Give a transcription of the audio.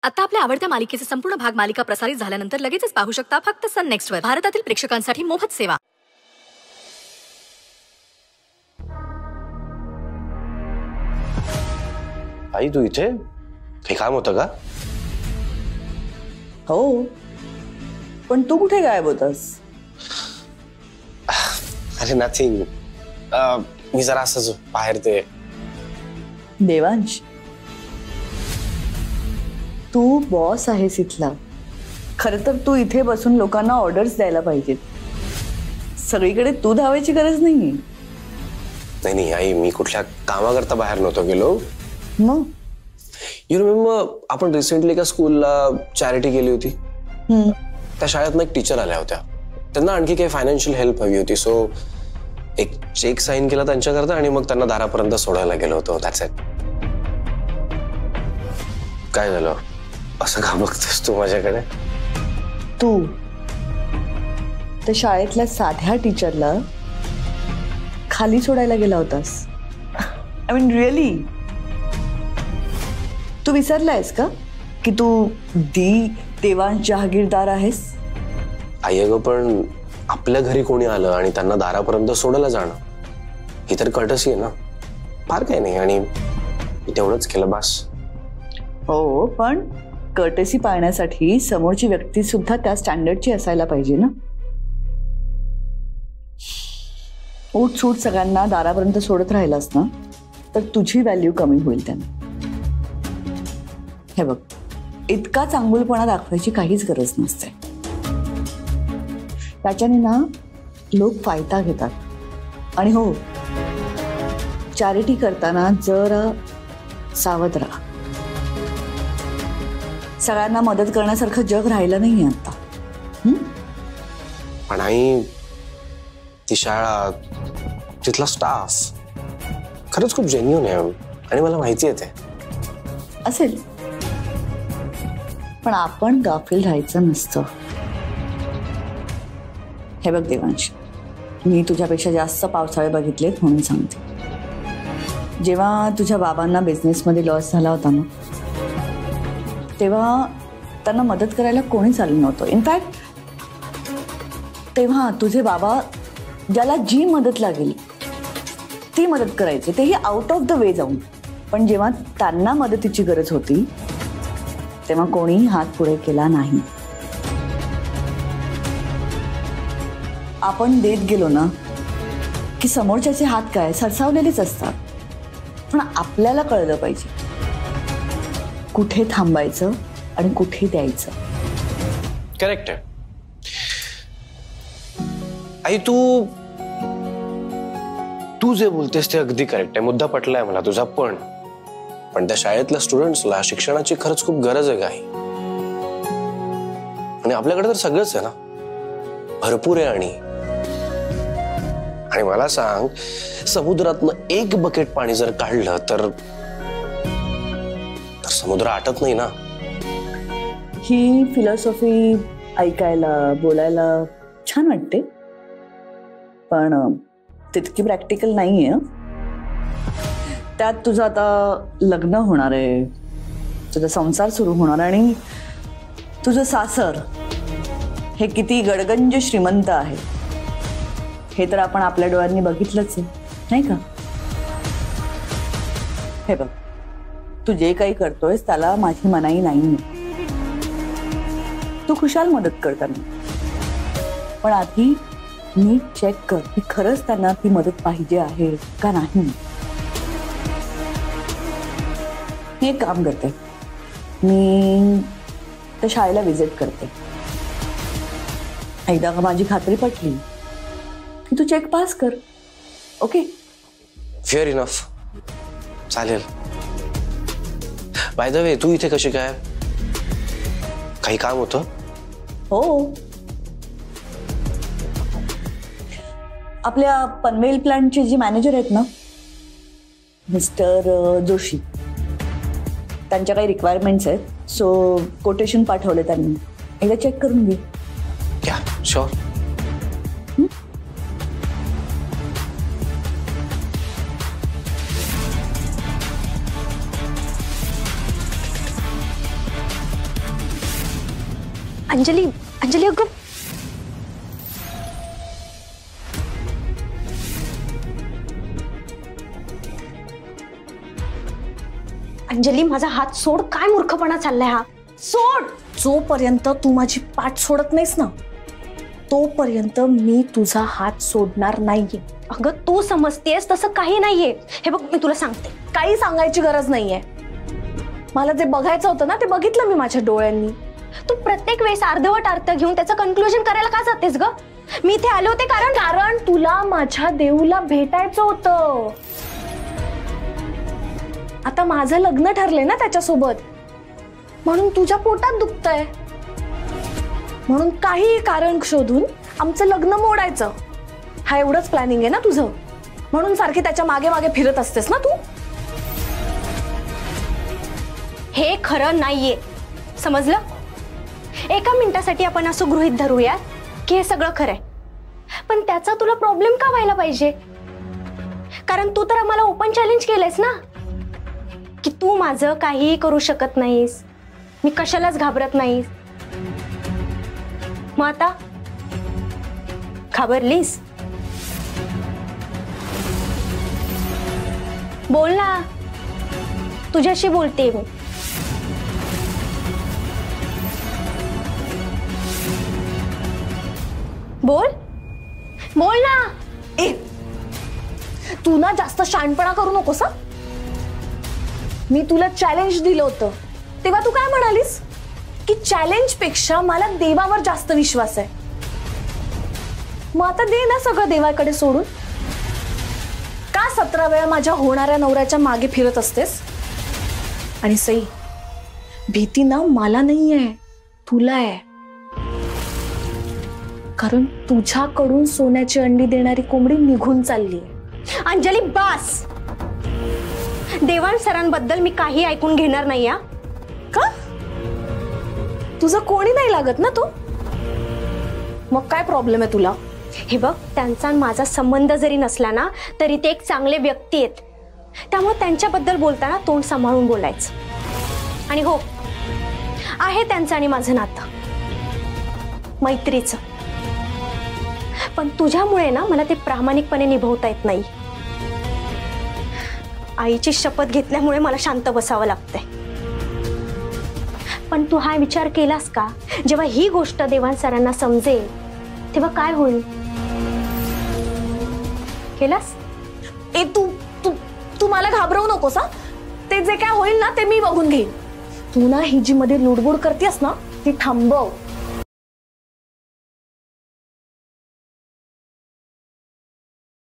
आता आपल्या आवडत्या मालिकेचे संपूर्ण भाग मालिका प्रसारित झाल्यानंतर लगेचच पाहू शकता फक्त सन नेक्स्ट वर. भारतातील प्रेक्षकांसाठी मोफत सेवा. आई तू इथे काही काम होतं का? हो, पण तू कुठे गायब होतास? अरे नथिंग, मी जरा असंच बाहेर ते. देवांश, तू बॉस आहेस इथला. खरं तर तू इथे बसून लोकांना ऑर्डर्स द्यायला पाहिजेत. सगळीकडे तू धावायची गरज नाहीये. नाही आई, मी कुठल्या कामाकरता बाहेर नव्हतो गेलो. मग यू रिमेंबर आपण रिसेंटली एका स्कूलला चॅरिटी केली होती. त्या शाळेतनं एक टीचर आल्या होत्या. त्यांना आणखी काही फायनान्शियल हेल्प हवी होती. सो एक चेक साइन केला त्यांच्याकरता आणि मग त्यांना दारापर्यंत सोडायला गेलो होतो. That's it. काय झालं? असं का बघतेस तू माझ्याकडे? तू त्या शाळेतल्या साध्या टीचरला खाली सोडायला गेला होतास. I mean really? तू विसरलायस का की तू देवांश जहागीरदार आहेस? आई अगं, पण आपल्या घरी कोणी आलं आणि त्यांना दारापर्यंत सोडायला जाणं ही तर कर्टसी आहे ना. फार काही नाही आणि मी तेवढंच केलं बस. हो, पण कर्टसी पाळण्यासाठी समोरची व्यक्ती सुद्धा त्या स्टँडर्डची असायला पाहिजे ना. उठ सूट सगळ्यांना दारापर्यंत सोडत राहिलास ना तर तुझी व्हॅल्यू कमी होईल त्यांना. हे बघ, इतका चांगुलपणा दाखवायची काहीच गरज नसते. त्याच्याने ना लोक फायदा घेतात. आणि हो, चॅरिटी करताना जरा सावध राहा. सगळ्यांना मदत करण्यासारखं जग राहिलं नाहीये आता. पण आई, ती शाळा, तिथला स्टाफ खरंच खूप जेन्युइन आहे आणि मला माहिती आहे ते. असेल, पण आपण गाफील राहायचं नसतं. हे बघ देवांश, मी तुझ्यापेक्षा जास्त पावसाळे बघितलेत म्हणून सांगते. जेव्हा तुझ्या बाबांना बिझनेसमध्ये लॉस झाला होता ना, तेव्हा त्यांना मदत करायला कोणीच आलं नव्हतं. इनफॅक्ट तेव्हा तुझे बाबा ज्याला जी मदत लागेल ती मदत करायची, तेही आउट ऑफ द वे जाऊन. पण जेव्हा त्यांना मदतीची गरज होती तेव्हा कोणी हात पुढे केला नाही. आपण देत गेलो ना की समोरच्याचे हात काय सरसावलेलेच असतात. पण आपल्याला कळलं पाहिजे कुठे थांबायचं आणि कुठे द्यायचं. करेक्ट आहे आई. तू जे बोलतेस ते अगदी करेक्ट आहे. मुद्दा पटलाय मला तुझा. पण त्या शाळेतल्या स्टुडंट्सला शिक्षणाची खरंच खूप गरज आहे काही. आणि आपल्याकडे तर सगळंच आहे ना, भरपूर आहे. आणि मला सांग, समुद्रातनं एक बकेट पाणी जर काढलं तर समुद्र आटत नाही ना. ही फिलॉसॉफी ऐकायला बोलायला छान वाटते, पण तितकी प्रॅक्टिकल नाहीये. त्यात तुझं आता लग्न होणार आहे, तुझा संसार सुरू होणार, आणि तुझं सासर हे किती गडगंज श्रीमंत आहे हे तर आपण आपल्या डोळ्यांनी बघितलंच आहे, नाही का? हे बघ, तू जे काही करतोयस त्याला माझी मनाई नाहीये. तू खुशाल मदत करताना, पण आधी नीट चेक कर की खरंच त्यांना ती मदत पाहिजे आहे का नाही. मी एक काम करते, मी त्या शाळेला विजिट करते. एकदा का माझी खात्री पटली की तू चेक पास कर. ओके? फेअर इनफ, चालेल. बाय द वे, तू इथे कशी काय? काही काम होतं? हो, आपल्या पनवेल प्लांटचे जे मॅनेजर आहेत ना, मिस्टर जोशी, त्यांच्या काही रिक्वायरमेंट्स आहेत. सो कोटेशन पाठवले त्यांनी, एकदा चेक करून घे. या शुअर. अंजली अंजली अगं अंजली माझा हात सोड. काय मूर्खपणा चाललाय हा. सोड. जोपर्यंत तू माझी पाठ सोडत नाहीस ना तोपर्यंत मी तुझा हात सोडणार नाहीये. अगं तू समजतेस तसं काही नाहीये. हे बघ मी तुला सांगते, काही सांगायची गरज नाहीये. मला जे बघायचं होतं ना ते बघितलं मी माझ्या डोळ्यांनी. तू प्रत्येक वेळेस अर्धवट अर्थ घेऊन त्याचं कन्क्लुजन करायला का जातेस ग? मी इथे आले होते कारण तुला माझ्या देऊला भेटायचं होतं. आता माझं लग्न ठरलंय ना त्याच्यासोबत, म्हणून तुझ्या पोटात दुखतंय, म्हणून काही कारण शोधून आमचं लग्न मोडायचं. हा एवढंच प्लॅनिंग आहे ना तुझं, म्हणून सारखी त्याच्या मागे मागे फिरत असतेस ना तू. हे खरं नाहीये, समजलं? एका मिनिटासाठी आपण असं गृहीत धरूया की हे सगळं खरंय, पण त्याचा तुला प्रॉब्लेम का व्हायला पाहिजे? कारण तू तर आम्हाला ओपन चॅलेंज केलंयस ना की तू माझं काहीही करू शकत नाहीस, मी कशालाच घाबरत नाहीस. मग आता घाबरलीस? बोल ना, तुझ्याशी बोलते मी. बोल बोल ना. ए तू ना जास्त शहाणपणा करू नकोस. मी तुला चॅलेंज दिलं होतं तेव्हा तू काय म्हणालीस की चॅलेंज पेक्षा मला देवावर जास्त विश्वास आहे. मग आता दे ना सगळं देवाकडे सोडून. का 17 वेळा माझ्या होणाऱ्या नवऱ्याच्या मागे फिरत असतेस? आणि सई, भीती ना मला नाहीये, तुला आहे. कारण तुझ्याकडून सोन्याची अंडी देणारी कोंबडी निघून चालली. अंजली बास. देवान सरांबद्दल मी काही ऐकून घेणार नाही. का? तुझं कोणी नाही लागत ना तो? मग काय प्रॉब्लेम आहे तुला? हे बघ, त्यांचा आणि माझा संबंध जरी नसला ना तरी ते एक चांगले व्यक्ती आहेत, त्यामुळे त्यांच्याबद्दल बोलताना तोंड सांभाळून बोलायचं. आणि हो, आहे त्यांचं आणि माझं नातं मैत्रीचं, पण तुझ्यामुळे ना मला ते प्रामाणिकपणे निभवता येत नाही. आईची शपथ घेतल्यामुळे मला शांत बसावं लागतंय. पण तू हा विचार केलास का, जेव्हा ही गोष्ट देवान सरांना समजेल तेव्हा काय होईल? केलास? ए तू तू तू मला घाबरवू नकोस. ते जे काय होईल ना ते मी बघून घेईन. तू ना ही जी मध्ये लुडबुड करतेस ना ती थांबव.